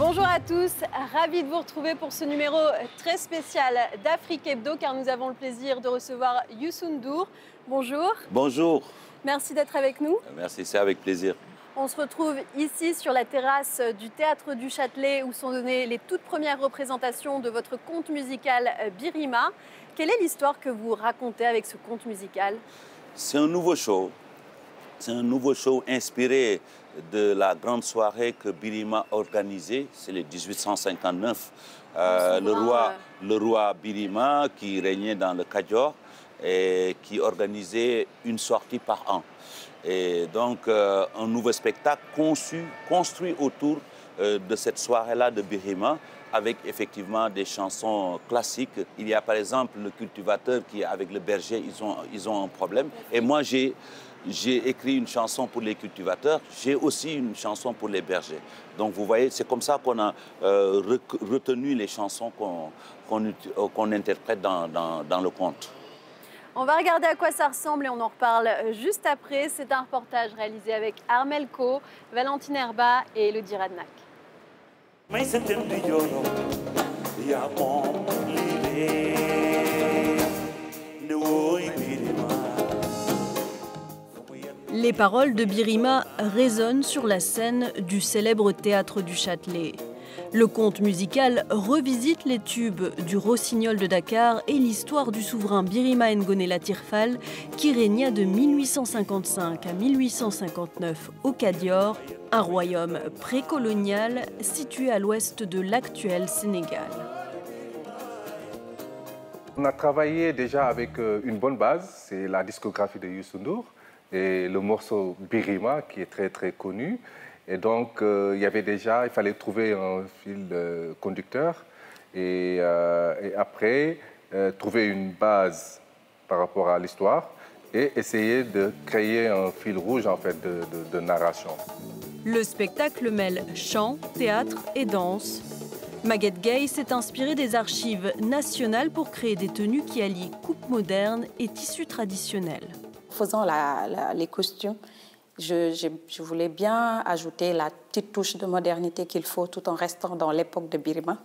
Bonjour à tous, ravi de vous retrouver pour ce numéro très spécial d'Afrique Hebdo car nous avons le plaisir de recevoir Youssou N'Dour. Bonjour. Bonjour. Merci d'être avec nous. Merci, c'est avec plaisir. On se retrouve ici sur la terrasse du Théâtre du Châtelet où sont données les toutes premières représentations de votre conte musical Birima. Quelle est l'histoire que vous racontez avec ce conte musical? C'est un nouveau show. C'est un nouveau show inspiré de la grande soirée que Birima organisait, c'est le 1859. Le roi Birima qui régnait dans le Kadior et qui organisait une sortie par an. Et donc un nouveau spectacle construit autour de cette soirée-là de Birima avec effectivement des chansons classiques. Il y a par exemple le cultivateur qui avec le berger, ils ont un problème. Et moi j'ai écrit une chanson pour les cultivateurs, j'ai aussi une chanson pour les bergers. Donc vous voyez, c'est comme ça qu'on a retenu les chansons qu'on interprète dans le conte. On va regarder à quoi ça ressemble et on en reparle juste après. C'est un reportage réalisé avec Armel Co, Valentine Herba et Elodie Radnak. Les paroles de Birima résonnent sur la scène du célèbre Théâtre du Châtelet. Le conte musical revisite les tubes du Rossignol de Dakar et l'histoire du souverain Birima Ngone Latyr Fall qui régna de 1855 à 1859 au Kadior, un royaume précolonial situé à l'ouest de l'actuel Sénégal. On a travaillé déjà avec une bonne base, c'est la discographie de Youssou N'Dour et le morceau Birima qui est très très connu. Et donc, il fallait trouver un fil conducteur et après, trouver une base par rapport à l'histoire et essayer de créer un fil rouge en fait, de narration. Le spectacle mêle chant, théâtre et danse. Maguette Gay s'est inspirée des archives nationales pour créer des tenues qui allient coupe moderne et tissu traditionnel. Faisant les costumes, je voulais bien ajouter la petite touche de modernité qu'il faut tout en restant dans l'époque de Birima.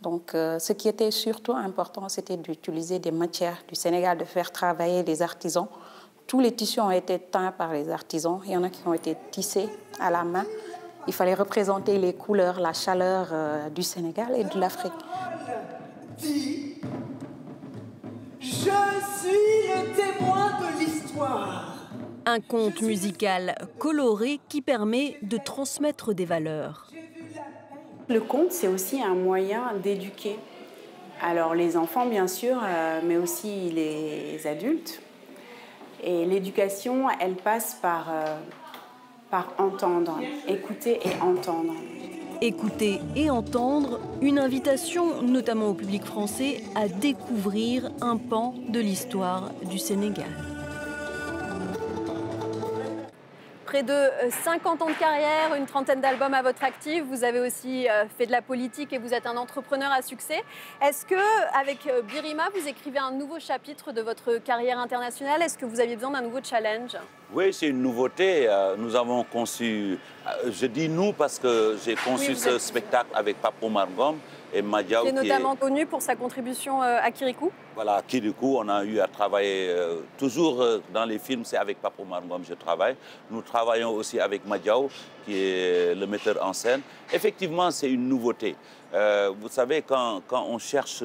Donc, ce qui était surtout important, c'était d'utiliser des matières du Sénégal, de faire travailler les artisans. Tous les tissus ont été teints par les artisans. Il y en a qui ont été tissés à la main. Il fallait représenter les couleurs, la chaleur du Sénégal et de l'Afrique. Je suis le témoin de l'histoire. Un conte musical coloré qui permet de transmettre des valeurs. Le conte, c'est aussi un moyen d'éduquer. Alors les enfants, bien sûr, mais aussi les adultes. Et l'éducation, elle passe par entendre, écouter et entendre. Écouter et entendre, une invitation notamment au public français à découvrir un pan de l'histoire du Sénégal. Près de 50 ans de carrière, une trentaine d'albums à votre actif. Vous avez aussi fait de la politique et vous êtes un entrepreneur à succès. Est-ce qu'avec Birima, vous écrivez un nouveau chapitre de votre carrière internationale? Est-ce que vous aviez besoin d'un nouveau challenge? Oui, c'est une nouveauté. Nous avons conçu, je dis nous parce que j'ai conçu ce spectacle avec Papo Margom et Madiaw. Qui est notamment connu pour sa contribution à Kirikou. Voilà, Kirikou, on a eu à travailler, toujours dans les films, c'est avec Papo Margom que je travaille. Nous travaillons aussi avec Madiaw, qui est le metteur en scène. Effectivement, c'est une nouveauté. Vous savez, quand on cherche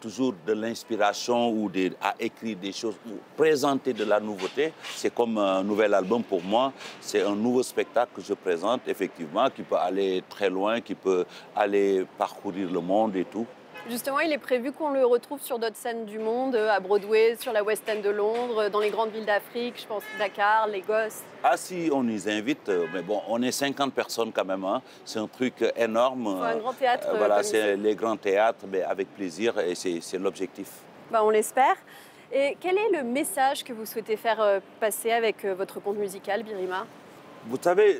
toujours de l'inspiration ou à écrire des choses ou présenter de la nouveauté, c'est comme un nouvel album pour moi. C'est un nouveau spectacle que je présente, effectivement, qui peut aller très loin, qui peut aller parcourir le monde et tout. Justement, il est prévu qu'on le retrouve sur d'autres scènes du monde, à Broadway, sur la West End de Londres, dans les grandes villes d'Afrique, je pense Dakar, Lagos. Ah si, on nous invite, mais bon, on est 50 personnes quand même, hein. C'est un truc énorme. Un grand théâtre. Voilà, c'est les grands théâtres, mais avec plaisir, et c'est l'objectif. Bah, on l'espère. Et quel est le message que vous souhaitez faire passer avec votre conte musical, Birima? Vous savez,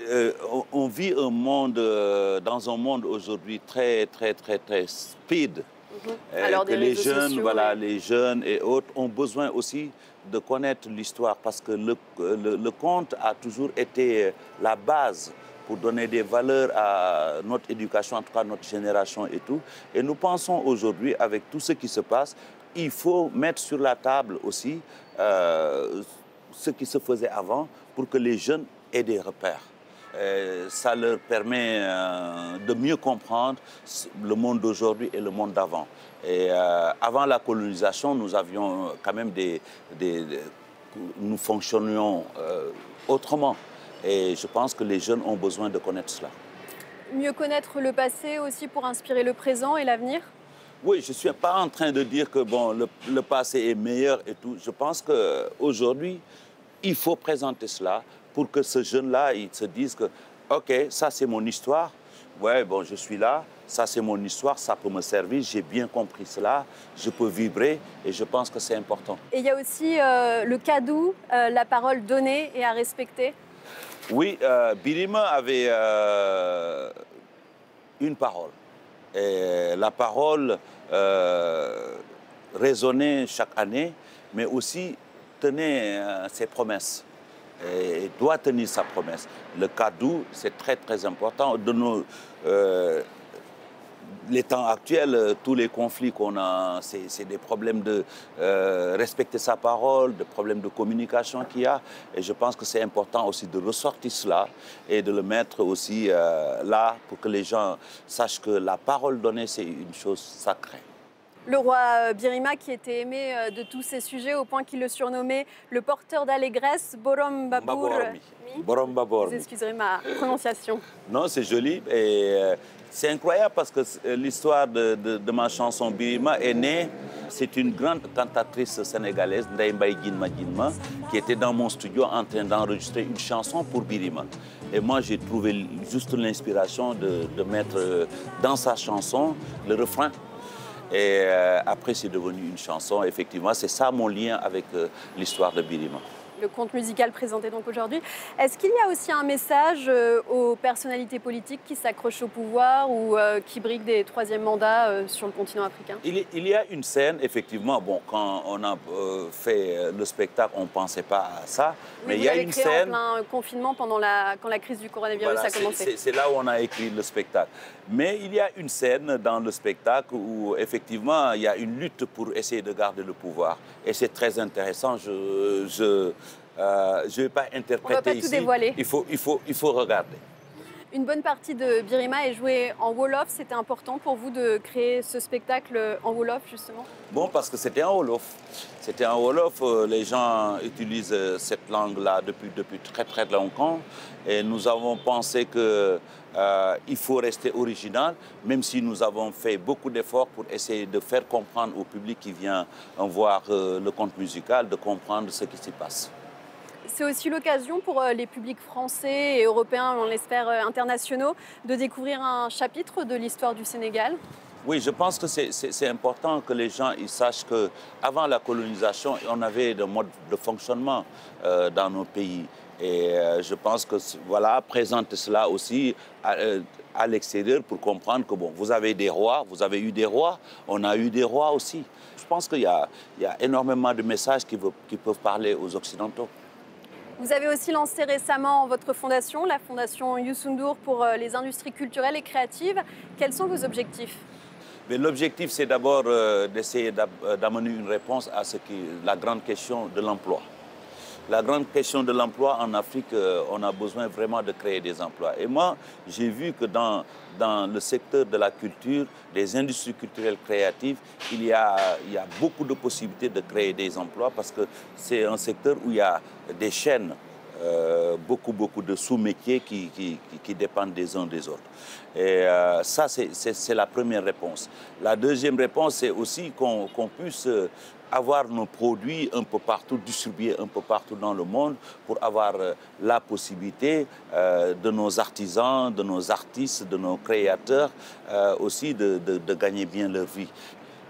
on vit dans un monde aujourd'hui très speed. Alors, que les jeunes, sociaux, voilà, les jeunes et autres ont besoin aussi de connaître l'histoire parce que le conte a toujours été la base pour donner des valeurs à notre éducation, en tout cas notre génération et tout. Et nous pensons aujourd'hui, avec tout ce qui se passe, il faut mettre sur la table aussi ce qui se faisait avant pour que les jeunes aient des repères. Ça leur permet de mieux comprendre le monde d'aujourd'hui et le monde d'avant. Et avant la colonisation, nous avions quand même nous fonctionnions autrement. Et je pense que les jeunes ont besoin de connaître cela. Mieux connaître le passé aussi pour inspirer le présent et l'avenir? Oui, je ne suis pas en train de dire que bon, le passé est meilleur et tout. Je pense qu'aujourd'hui, il faut présenter cela pour que ce jeune-là, il se dise que, OK, ça c'est mon histoire, ouais, bon, je suis là, ça c'est mon histoire, ça peut me servir, j'ai bien compris cela, je peux vibrer et je pense que c'est important. Et il y a aussi le kaddu, la parole donnée et à respecter. Oui, Birima avait une parole. Et la parole résonnait chaque année, mais aussi tenait ses promesses. Et doit tenir sa promesse. Le kaddu, c'est très très important. Les temps actuels, tous les conflits qu'on a, c'est des problèmes de respecter sa parole, des problèmes de communication qu'il y a. Et je pense que c'est important aussi de ressortir cela et de le mettre aussi là pour que les gens sachent que la parole donnée, c'est une chose sacrée. Le roi Birima qui était aimé de tous ces sujets au point qu'il le surnommait le porteur d'allégresse, Borom Babour. Borom Babour. Vous excuserez ma prononciation. Non, c'est joli et c'est incroyable parce que l'histoire de ma chanson Birima est née. C'est une grande cantatrice sénégalaise, Ndeye Mbaye Guinma Guinma, qui était dans mon studio en train d'enregistrer une chanson pour Birima. Et moi, j'ai trouvé juste l'inspiration de mettre dans sa chanson le refrain. Et après, c'est devenu une chanson. Effectivement, c'est ça mon lien avec l'histoire de Birima. Le conte musical présenté donc aujourd'hui. Est-ce qu'il y a aussi un message aux personnalités politiques qui s'accrochent au pouvoir ou qui briguent des troisièmes mandats sur le continent africain? Il y a une scène, effectivement. Bon, quand on a fait le spectacle, on ne pensait pas à ça. Oui, mais il y a une scène. En plein confinement quand la crise du coronavirus voilà, a commencé. C'est là où on a écrit le spectacle. Mais il y a une scène dans le spectacle où, effectivement, il y a une lutte pour essayer de garder le pouvoir. Et c'est très intéressant. Je ne vais pas interpréter on va pas ici. Tout dévoiler. Il faut regarder. Une bonne partie de Birima est jouée en Wolof. C'était important pour vous de créer ce spectacle en Wolof, justement? Bon, parce que c'était en Wolof. C'était en Wolof. Les gens utilisent cette langue-là depuis très, très longtemps. Et nous avons pensé qu'il faut rester original, même si nous avons fait beaucoup d'efforts pour essayer de faire comprendre au public qui vient voir le conte musical, de comprendre ce qui s'y passe. C'est aussi l'occasion pour les publics français et européens, on l'espère internationaux, de découvrir un chapitre de l'histoire du Sénégal. Oui, je pense que c'est important que les gens ils sachent qu'avant la colonisation, on avait des modes de fonctionnement dans nos pays. Et je pense que, voilà, présenter cela aussi à l'extérieur pour comprendre que, bon, vous avez des rois, vous avez eu des rois, on a eu des rois aussi. Je pense qu'il y a énormément de messages qui peuvent parler aux Occidentaux. Vous avez aussi lancé récemment votre fondation, la fondation Youssou N'Dour pour les industries culturelles et créatives. Quels sont vos objectifs? L'objectif, c'est d'abord d'essayer d'amener une réponse à la grande question de l'emploi. La grande question de l'emploi en Afrique, on a besoin vraiment de créer des emplois. Et moi, j'ai vu que dans le secteur de la culture, des industries culturelles créatives, il y a beaucoup de possibilités de créer des emplois parce que c'est un secteur où il y a des chaînes, beaucoup de sous-métiers qui dépendent des uns des autres. Et ça, c'est la première réponse. La deuxième réponse, c'est aussi qu'on puisse avoir nos produits un peu partout, distribués un peu partout dans le monde pour avoir la possibilité de nos artisans, de nos artistes, de nos créateurs aussi de gagner bien leur vie.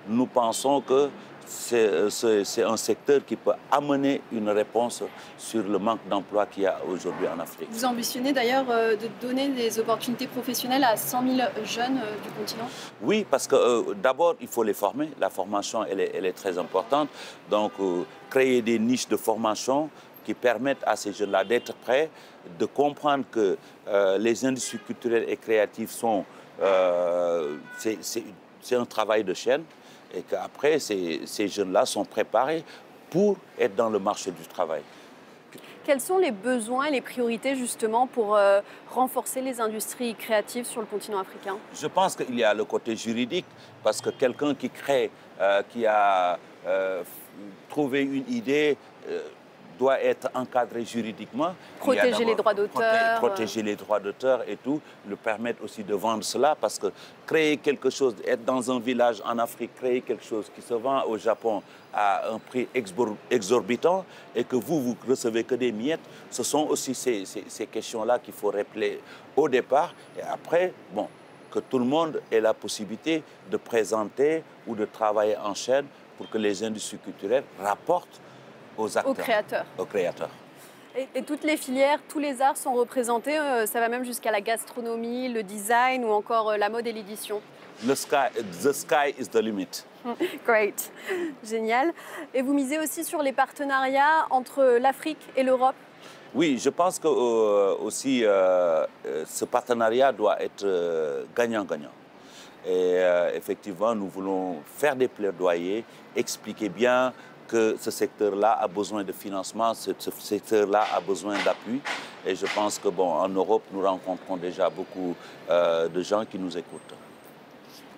Nous pensons que c'est un secteur qui peut amener une réponse sur le manque d'emploi qu'il y a aujourd'hui en Afrique. Vous ambitionnez d'ailleurs de donner des opportunités professionnelles à 100 000 jeunes du continent? Oui, parce que d'abord, il faut les former. La formation, elle est très importante. Donc, créer des niches de formation qui permettent à ces jeunes-là d'être prêts, de comprendre que les industries culturelles et créatives sont... c'est un travail de chaîne et qu'après, ces jeunes-là sont préparés pour être dans le marché du travail. Quels sont les besoins et les priorités justement pour renforcer les industries créatives sur le continent africain? Je pense qu'il y a le côté juridique, parce que quelqu'un qui crée, qui a trouvé une idée, doit être encadré juridiquement. Protéger les droits d'auteur. Protéger les droits d'auteur et tout, le permettre aussi de vendre cela, parce que créer quelque chose, être dans un village en Afrique, créer quelque chose qui se vend au Japon à un prix exorbitant et que vous recevez que des miettes, ce sont aussi ces questions-là qu'il faut rappeler au départ. Et après, bon, que tout le monde ait la possibilité de présenter ou de travailler en chaîne pour que les industries culturelles rapportent aux acteurs, aux créateurs. Et toutes les filières, tous les arts sont représentés, ça va même jusqu'à la gastronomie, le design ou encore la mode et l'édition. The sky is the limit. Great, génial. Et vous misez aussi sur les partenariats entre l'Afrique et l'Europe? Oui, je pense que aussi ce partenariat doit être gagnant-gagnant. Et effectivement, nous voulons faire des plaidoyers, expliquer bien que ce secteur-là a besoin de financement, ce secteur-là a besoin d'appui. Et je pense que, bon, en Europe, nous rencontrons déjà beaucoup de gens qui nous écoutent.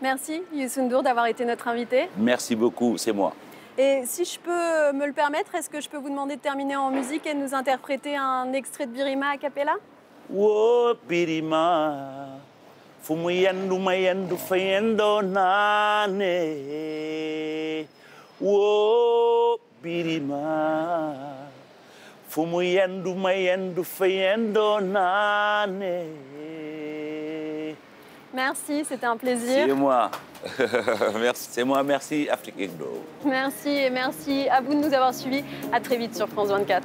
Merci, Youssou N'Dour, d'avoir été notre invité. Merci beaucoup, c'est moi. Et si je peux me le permettre, est-ce que je peux vous demander de terminer en musique et de nous interpréter un extrait de Birima a cappella? Oh, Birima, fumu yendu mayendu fayendo nane. Oh, Birima, fumu yendu mayendu fayendo nane. Merci, c'était un plaisir. C'est moi. Merci, c'est moi. Merci, Afrique Egdo. Merci et merci à vous de nous avoir suivis. À très vite sur France 24.